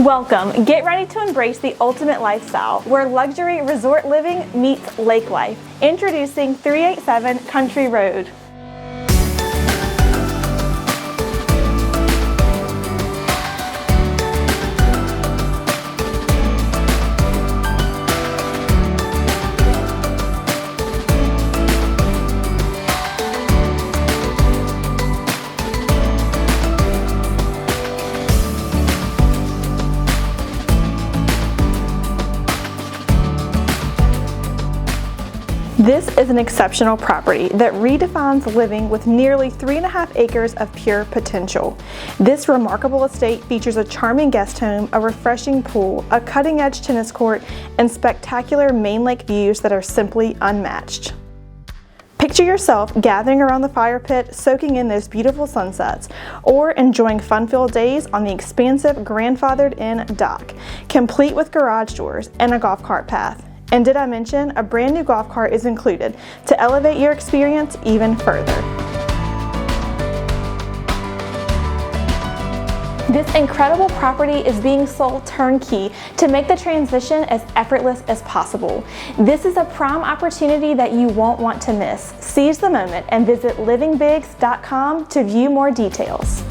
Welcome. Get ready to embrace the ultimate lifestyle where luxury resort living meets lake life. Introducing 387 Country Road. This is an exceptional property that redefines living with nearly 3.5 acres of pure potential. This remarkable estate features a charming guest home, a refreshing pool, a cutting-edge tennis court, and spectacular main lake views that are simply unmatched. Picture yourself gathering around the fire pit, soaking in those beautiful sunsets, or enjoying fun-filled days on the expansive grandfathered-in dock, complete with garage doors and a golf cart path. And did I mention a brand new golf cart is included to elevate your experience even further. This incredible property is being sold turnkey to make the transition as effortless as possible. This is a prime opportunity that you won't want to miss. Seize the moment and visit livingbigs.com to view more details.